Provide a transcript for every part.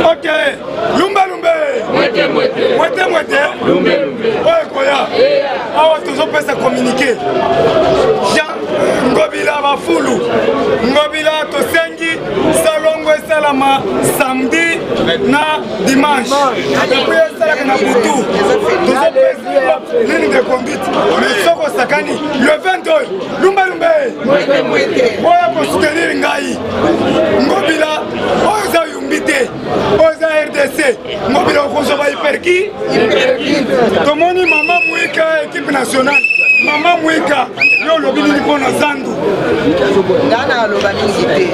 Ok, lumbe lumbe. Mwete mwete. Lumbe lumbe. Ouais koya. Awa toujours peut se communiquer. Jean Ngobila Bafulu. Ngobila Tosengi Salongo Salama samedi na dimanche. Depuis ça na Boutou. Ligne de conduite. Le soko sakani le 22. Lumbe lumbe. Mwete mwete. Oya pour soutenir ngai. Ngobila oza yumbite. Oza RDC. Ngobila okozo ba hyperki. Tomoni mama Mwika équipe nationale. Mama Mwika yo lobi ni pona zandu. Dana loba mingi te.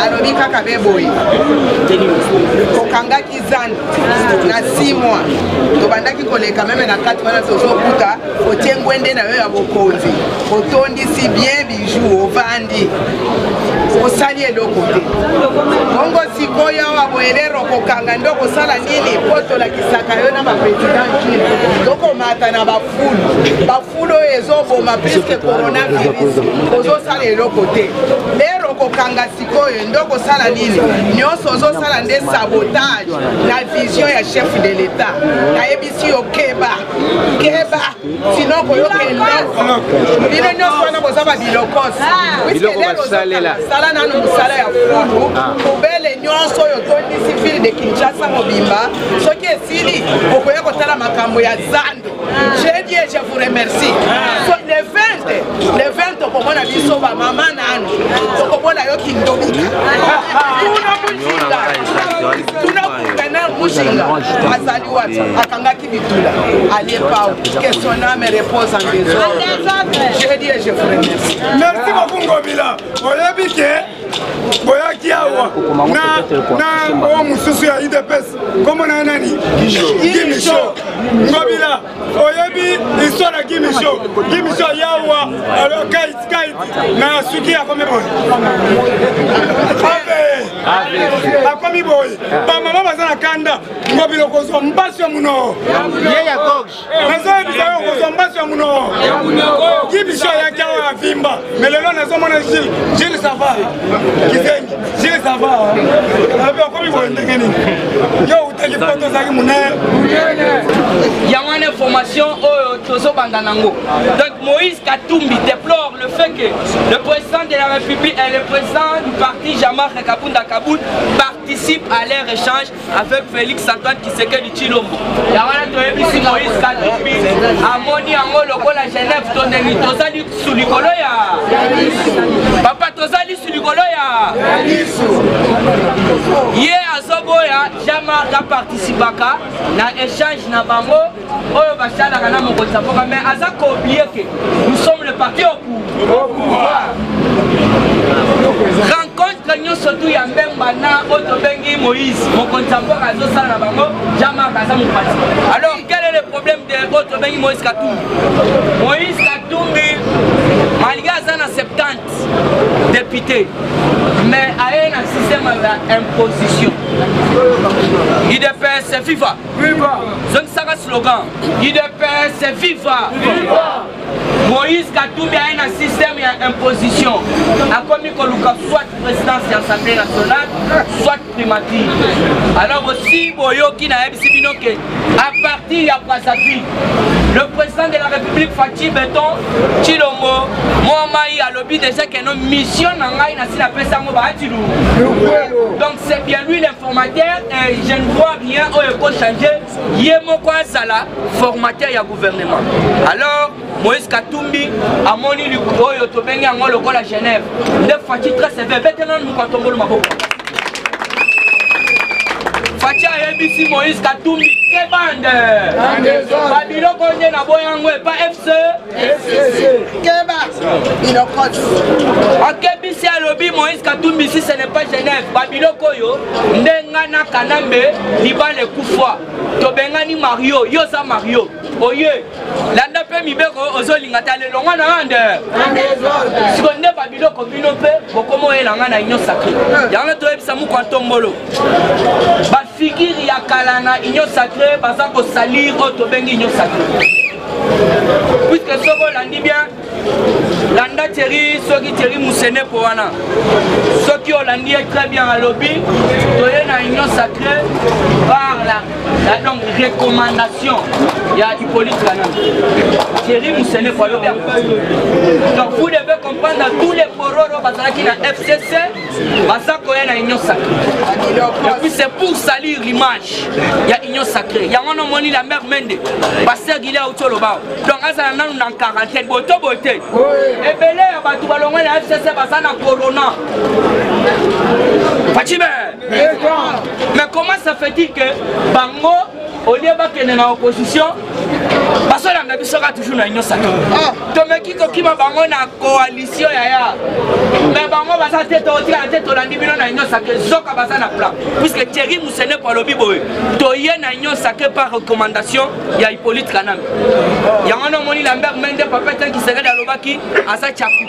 Alobi kaka beboyi. Kokangaki zandu na 6 mois. Tobandaki koleka même na 4 wana tozokuta otengwende na yo ya bokonzi. Otondisi bien bijou ovandi. Osali eloko te. Bongo sikoya wa boelero kokanga ndoko sala nini poto la kisaka yo na ba president Chine. Doko mata na bafulo ezoboma puisque coronavirus. Ozo sala eloko te. Lero kokanga sikoyo ndoko sala nini? Nyonso ozo sala nde sabotage na vision ya chef de l'état. Na ebisi okeba. Keba. Sinon koyoke ndoko. Bino nyonso wana bozaba bilokos. Biloko basalela. Sala nanu musala ya fulu. Kobele nyonso yo tondisi fili de Kinshasa mobimba. Soki esili okoya kotala makambo ya zando. J'ai dit et je vous remercie. Le 20 okomona biso ba mama nanu. Okomona yo kindomika. Tuna kuna mushinga. Azali watu akangaki bitula. Allez pas que son âme repose en désordre. J'ai dit et je vous remercie. Merci beaucoup Ngobila. Oyebike boyaki awa na o mususu ya IDPS comme na nani Gimisho Ngobila oyebi histoire ya Gimisho yawa kait na suki ya comme boy akomi boy ba mama bazana kanda Ngobila kozwa mbasi ya muno ya gauche nazo bisayo kozwa mbasi ya muno Gimisho ya kawa vimba melelo nazo mona Gilles ça va Kizengi Gilles ça va abi akomi boy ndengeni yo utaki photo zaki muné il y a une information au Tozo Bandanango. Donc Moïse Katumbi déplore le fait que le président de la République et le président du parti Jamar Kabunda Kaboul participent à leur échange avec Félix Antoine Tshisekedi Tshilombo. Il y a une Moïse Katumbi a moni ango loko la Genève tondeni tozali sous likoloya. Papa tozali sous likoloya. Hier à Zoboya, Jamar a participé à l'échange na bango. Mais Azako oublié que nous sommes le parti au pouvoir. Rencontre nous surtout ya Mbembana Otobengi Moïse, mon contemporain à Zosala Bango, Jamar Kazam Parti. Alors quel est le problème de Otobengi Moïse Katumbi? Moïse Katumbi, malgré Azana 70 députés, mais a un système d'imposition. IDPS c'est viva. Viva. Je ne sais pas slogan. IDPS c'est viva. Viva. Moïse Katumbi a un système d'imposition. A commis soit présidence de l'Assemblée nationale, soit primature. Alors aussi, Boyoki n'a que à partir de Brazzaville, le président de la République Fatih Beton, Tshilombo, Mohamed a lobby déjà qu'il y a une mission dans la donc c'est bien lui l'informateur et je ne vois rien où il faut changer. Il y a un formateur du gouvernement. Alors, Moïse Katumbi a moni le Tobengi en local à Genève. Ne Fatih très sévère. Maintenant, nous comptons le Maboko. Fatih a ABC Moïse Katumbi. Quelle bande? Babylon Gondé na Boyango et pas FC. Keba. Il a coach. En Kebisi à lobby Moïse Katumbi si ce n'est pas Genève. Babylon Koyo. Ndengana Kanambe. Liban le Koufwa. Tobengani Mario. Yosa Mario. Oye. Landa pe mibeko ozolinga le longa na ande. Si on ne Babylon Kombino pe. Bokomo elanga na inyo sacré. Yana to ebisa mu kwantombolo. Ba figure ya kalana inyo sacré. Parce qu'on salir au Tobengi nous sacré. Puisque ce qu'on l'a dit bien, landa Thierry soki Thierry Moussene pour wana soki Hollandi est très bien à lobby toye na union sacrée par la donc recommandation il y a Hippolyte Kanam Thierry Moussene pour lobby donc vous devez comprendre tous les pororo bazalaki na FCC basako na union sacrée et puis c'est pour salir l'image il y a union sacrée il y a on moni la mère Mende pasteur Guilé Autoloba donc azana nanu na quarantaine boto boté et belé batu balongwe na FCC basana corona Fatime mais comment ça fait-il que bango au lieu de dans l'opposition, parce que la sera toujours dans l'union sacrée. Donc, qui a la coalition, mais bango va sa tête au la tête dans l'union sacrée, Zoka va sa plan. Puisque Thierry Moussene pour le biboé, toye dans l'union sacrée par recommandation, il y a Hippolyte Kanam. Il y a un homme qui Lambert Mende, papa qui serait dans l'Obaki, à sa tchakou.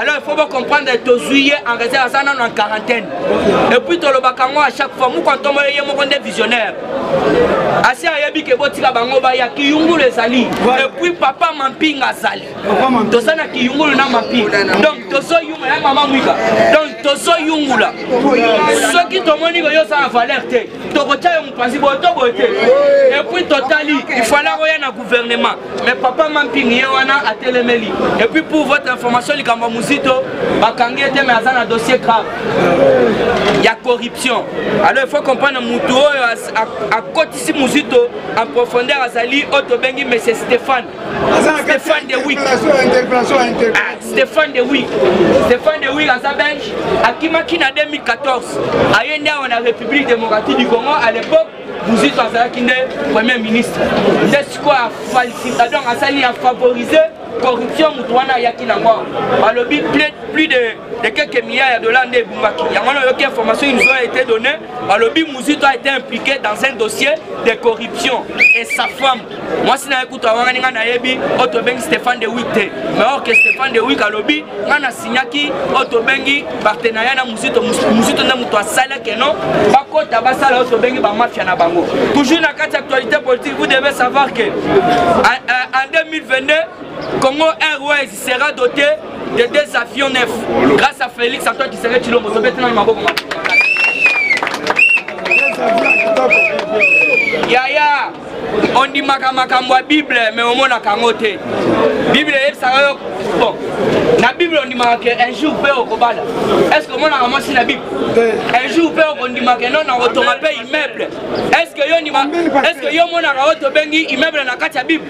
Alors, il faut bien comprendre que Tozuye en réserve en quarantaine. Et puis, Tolobakango à chaque fois, nous, quand on est des visionnaires. Asi ayabi ke botika bango ba ya kiyungulu ezali et puis papa mampinga azali tosana kiyungulu na mampinga donc tozo yunga ya mama mwika donc tozo yungula soki tomoni ko yo sa valeur te tokocha yo mpanzi boto bote et puis totali il faut la roya na gouvernement mais papa mampinga ye wana atelemeli et puis pour votre information likamba muzito bakangi ete mais azana dossier grave il y a corruption alors il faut comprendre mutu à côté ici Mouzito en profondeur Azali Otobengi mais c'est Stéphane de Wick Stéphane de Wick à sa bench à Kimakina 2014 à Yenda on a République démocratique du Congo à l'époque Mouzito Azali premier ministre c'est quoi facilitation Azali a favorisé corruption Moutouana Yakinangwa à lobby plus de quelques milliards de dollars de Boumaki. Il y a aucune information qui nous a été donnée. À lobby Mouzito a été impliqué dans un dossier de corruption et sa femme. Moi si na écoute avant nga na yebi Otobengi Stéphane de Wick. Mais or que Stéphane de Wick à lobby nga na signaki Otobengi partenariat na Mouzito na muto asala que non bakota basala Otobengi ba mafia na bango. Toujours na carte actualité politique vous devez savoir que en 2022 Congo Airways sera doté de 2 avions neufs grâce à Félix Antoine qui serait Chilombo. Yaya, on dit makamwa Bible, mais au moins na kangote. Bible est ça. Bon, la Bible on dit un jour peut au Kobala. Est-ce que moi on a ramassé la Bible? Un jour peut on dit non on retourne payer immeuble. Est-ce que yo mon a raoto bengi immeuble na katia Bible?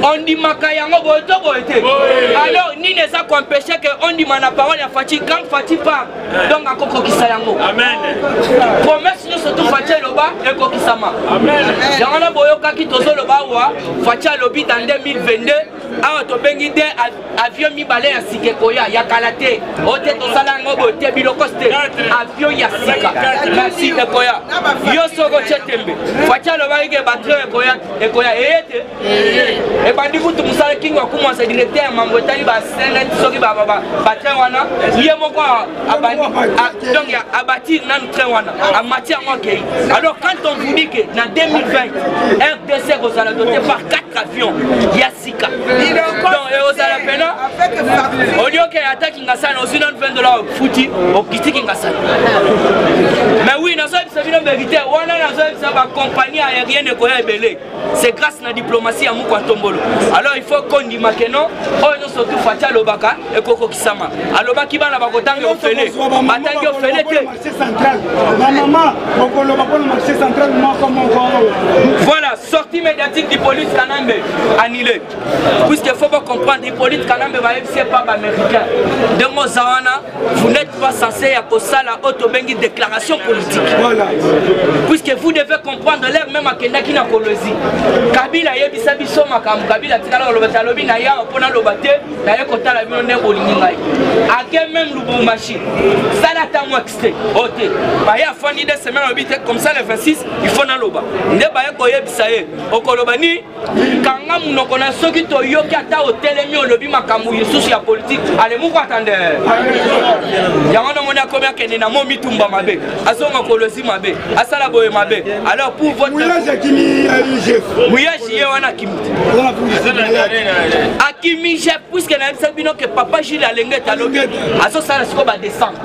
On dit makayango boto boete. Alors ni ne ça qu'empêcher que on dit mana parole ya Fati quand Fati part donc à koko kisayango. Amen. Promesse nous surtout Fati loba et kokisama. Amen. Yangana boyoka ki tozo loba wa Fati lobi dans 2022 a to bengi de avion mi balé ya sikekoya ya kalate ote to sala ngobo te bilokoste avion ya sika merci ekoya yo soko chetembe Fati loba ige battre ekoya ete e bandi kutu musala kingo kuma sa directeur mambo tali ba senet soki ba battre wana ye moko abandi donc ya abati nan train wana a matière moi ke alors quand on vous dit que dans 2020 RDC rozala doté par 4 avions ya sika donc et osala pena au lieu que attaque ngasana aussi non $20 fouti au kitiki ngasana mais oui na ça vient vérité wana na ça ba compagnie aérienne ko ya belé c'est grâce à la diplomatie à Mouko Tombolo. Alors il faut qu'on dise que non, on nous surtout Fatia Lobaka et Koko Kisama. Alors Baki bana bakotangi ofele, batangi ofele te. Voilà, sortie médiatique d'Hippolyte Kanambe annulée. Puisqu'il faut pas comprendre, Hippolyte Kanambe va c'est pas américain. De Mozawana, vous n'êtes pas censé à ça la autobengi déclaration politique. Voilà. Puisque vous devez comprendre l'air même à Kendaki na Kolosi. Kabila yebisa biso makambo Kabila tikala lobata lobi na ya opona lobate na ye kota la bino ne bolingi ngai ake même Lubumbashi ça la ta moi extrait ote ba ya fani de semaine obite comme ça le 26 il faut na loba nde ba ye ko yebisa ye okoloba ni kanga munoko na soki to yoki ata otelemi olobi makambo yesusu ya politique ale muko attendre yango na moni akomi akende na mo mitumba mabe azonga kolozi mabe asala boye mabe alors pour votre muyaji ye wana kimi akimi je puisque na bisa bino que papa Gilles alenge talobi azosala siko ba descente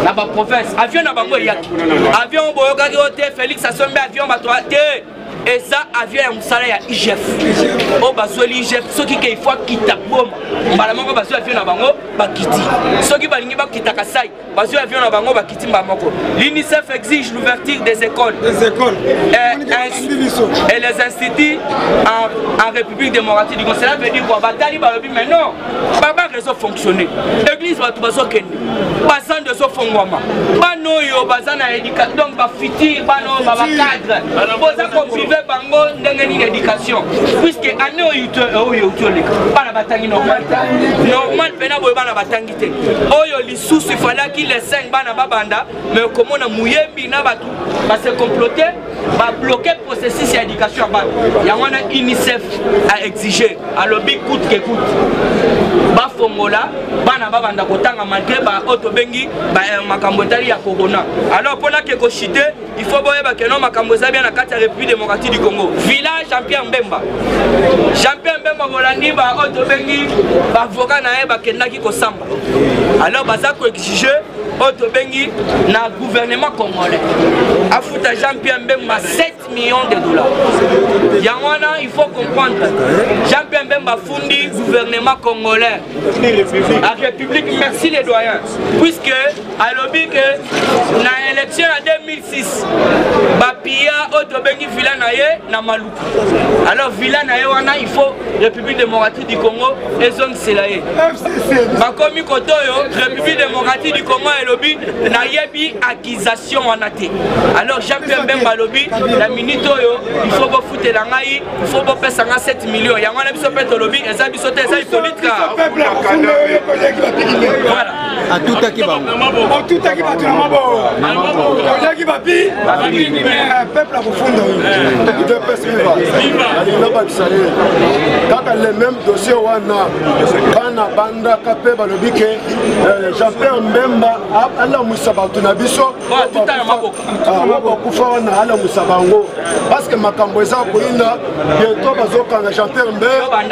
na ba province avion na bango yaki avion boyokaki ote Félix asombe avion batwa te et ça avion ya musala ya IGF o bazoli IGF soki ke il faut kita boma mbala moko bazoli avion na bango bakiti soki balingi bakita kasai bazoli avion na bango bakiti mba moko. L'UNICEF exige l'ouverture des écoles et les instituts en République démocratique du Congo. Cela veut dire quoi? Batali balobi mais non baba réseau fonctionner église batu bazokende bazan de so fongwama bano yo bazana éducation donc ba fitir bano ba cadre boza ko bango ndenge ni éducation puisque année oyo bana batangi normal pena boyo bana batangi te oyo lisusu falaki les 5 bana babanda mais komona muyembi na batu ba se comploter ba bloquer processus d'éducation bana ya wana UNICEF a exigé alobi coûte que coûte ba fongola bana babanda kotanga malgré ba otobengi ba makambo tali ya corona. Alors pour la que kochite il faut boyeba que non makambo za bien na kati ya République démocratique du Congo. Village Jean-Pierre Mbemba. Jean-Pierre Mbemba volandi ba otobengi ba avocat na e ba kendaki ko samba. Alors baza ko exiger otobengi na gouvernement congolais. Afuta Jean-Pierre Mbemba 7 millions de dollars. Yangwana il faut comprendre. Jean-Pierre Mbemba fundi gouvernement congolais. La République merci les doyens. Puisque à l'objet que na élection en 2006 ba pia otobengi villa na Maluku. Alors villa na wana il faut République démocratique du Congo et zone Selaye. Bakomi kotoyo République démocratique du Congo et lobby na yebi accusation wana te. Alors Jean-Pierre Mbemba lobby la minute oyo il faut bo foutre la ngai, il faut bo pesa 7 millions. Ya wana biso peto lobby eza biso te eza politika. Voilà. A tout aki ba. O tout aki ba tuna mabo. O aki ba pi. Peuple a profondeur. De perspective. Kaka le même dossier wana bana banda kape balobi ke Jean-Pierre Mbemba ala musabatu na biso kufa wana ala musabango parce que makambo eza koinda bientôt bazokanga Jean-Pierre Mbemba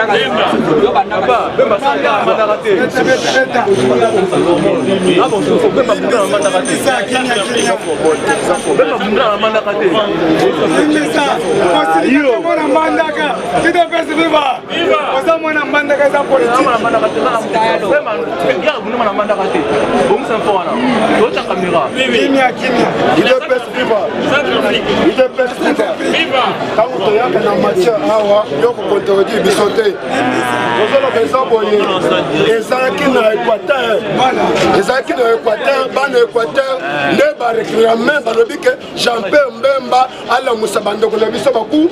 Jean-Pierre Mbemba ala musabando ko biso baku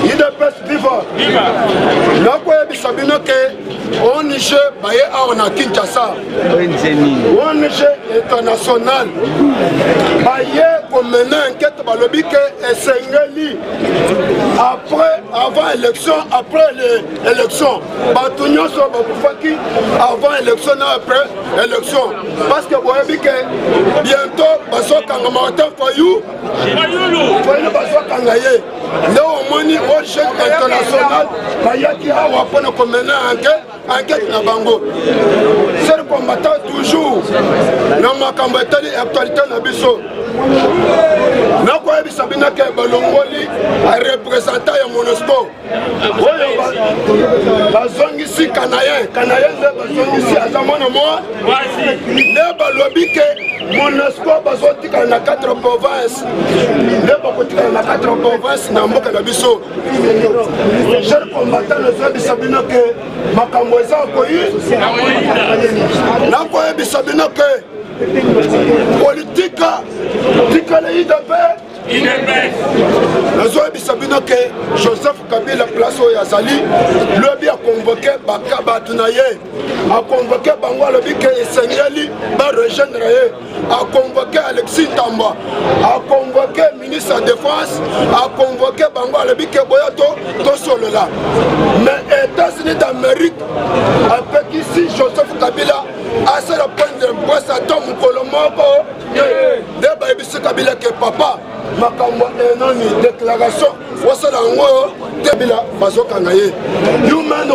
IDPS viva na ko bisabino ke ONG baye aona Kinshasa ONG international baye ko mener enquête balobi ke esengeli après avant élection après l'élection batunyo so bakufaki avant élection na après élection parce que boyebi ke bientôt basokanga matin for you basokanga ye nde omoni ONG international bayaki awa mpona komena enquête na bango seul combattant toujours na makambo etali actualité na biso nakoyebisa bino ke balongoli représentant ya MONUSCO oyo bazongisi Kanayen nde bazongisi aza mwana mwa nde balobi ke MONUSCO bazotikala na 4 provinces nde bakotikala na 4 provinces na mboka na biso cher combattant nazoyebisa bino ke makambo eza koyi nakoyebisa bino ke politika tikala IDP nazoyebisa bino ke Joseph Kabila place oyo azali lobi akonvoke bakabatu na ye akonvoke bango alobi ke esengeli barejoindre ye akonvoke Alexis Tamba akonvoke ministre de la Défense a convoqué Bango à l'Ebike Boyato, tout sur le là. Mais États-Unis d'Amérique, avec ici Joseph Kabila, à ce point de bois, ça tombe au Colombo, de Baïbis Kabila que papa, ma une déclaration, Kabila, Bazokanaye. Human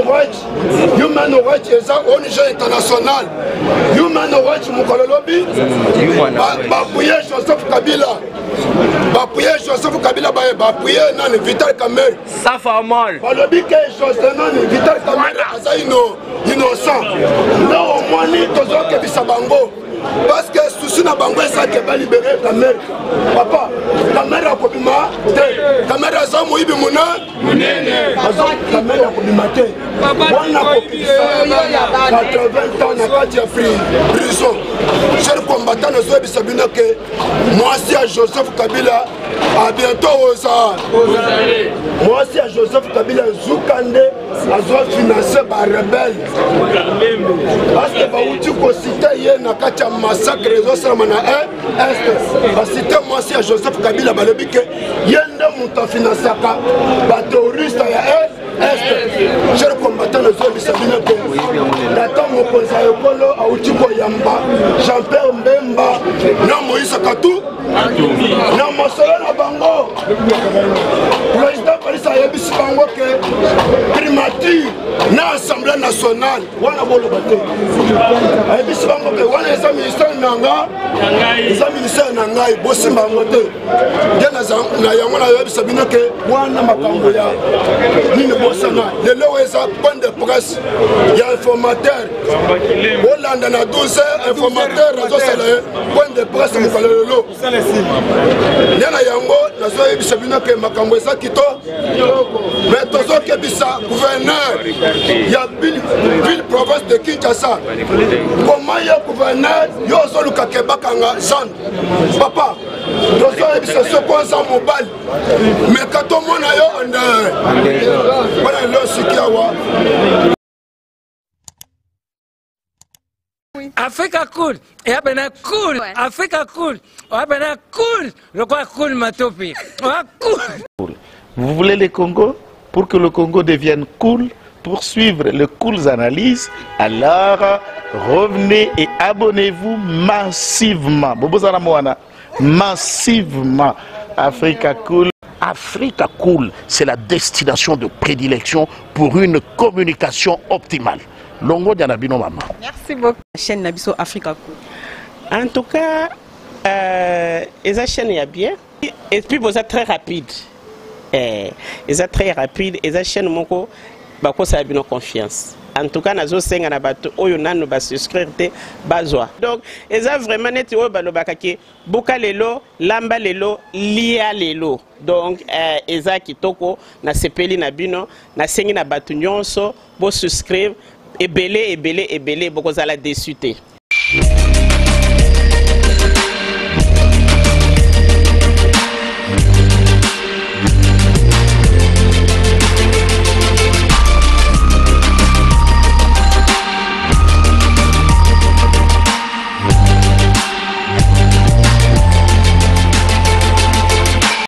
rights, c'est ça, ONG international. Human rights, Mukololobi, Bapouye Joseph Kabila. Bapouye Joseph Kabila, Bapouye, non, Vital Kamer. Ça fait mal. Balobi que Joseph, non, Vital Kamer, Aza innocent. Non, au moins, ni Tozo Kebisa Bango. Parce que souci na bango ça qui va libérer ta mère. Papa, ta mère a kobima, ta mère a za moibi mona, ta mère a kobima te. On a kobisa 80 ans na kati ya prison. Cher combattant na zobi sabina que moi si à Joseph Kabila à bientôt aux moi si à Joseph Kabila Zoukande a zo financer ba rebelle. Parce que ba uti ko cité ye na kati massacre les autres mana est parce que moi si à Joseph Kabila balobi que yende muta finansaka ba terroriste ya est cher combattant les autres bisabina que data mo konza ekolo a uti ko yamba Jean-Pierre Mbemba na Moïse Katou na mosolo na bango président Palisa yebisi bango que primature na assemblée nationale wana bolo baté yebisi bango que wana eza ministère nanga eza ministère nangai bosimba ngote na yango na yebisa bino que wana makambo ya nini bosana lelo eza point de presse ya informateur Hollande na 12 informateur razo sala point de presse mukalelo Yana yango nazo yebisa bino que makambo eza kito mais tozo kebisa gouverneur ya ville province de Kinshasa comment ya gouverneur yo zoluka kebakanga Jean papa tozo yebisa ce qu'on sa mobile mais quand on mona yo on voilà le sikiawa Africa cool, et abena cool, Africa cool, abena cool, le quoi cool matopi, cool. Vous voulez le Congo? Pour que le Congo devienne cool, pour suivre les cool analyses, alors revenez et abonnez-vous massivement. Bobozana Moana, massivement. Africa cool. Africa cool, c'est la destination de prédilection pour une communication optimale. Longo Dianabino Mama. Merci beaucoup. La chaîne Nabiso Africa Cool. En tout cas, la chaîne est bien. Et puis, vous êtes très rapide. Ils sont très rapide. Et la chaîne Moko, ça a bien confiance. En tout cas, nous avons souscrire donc, ils ont vraiment net Boka lelo, lamba lelo, lia lelo. Donc, ils ont kitoko, na sepeli na bino, na sengi na batu nyonso, bo souscrire. Et belé, beaucoup à la déçuté.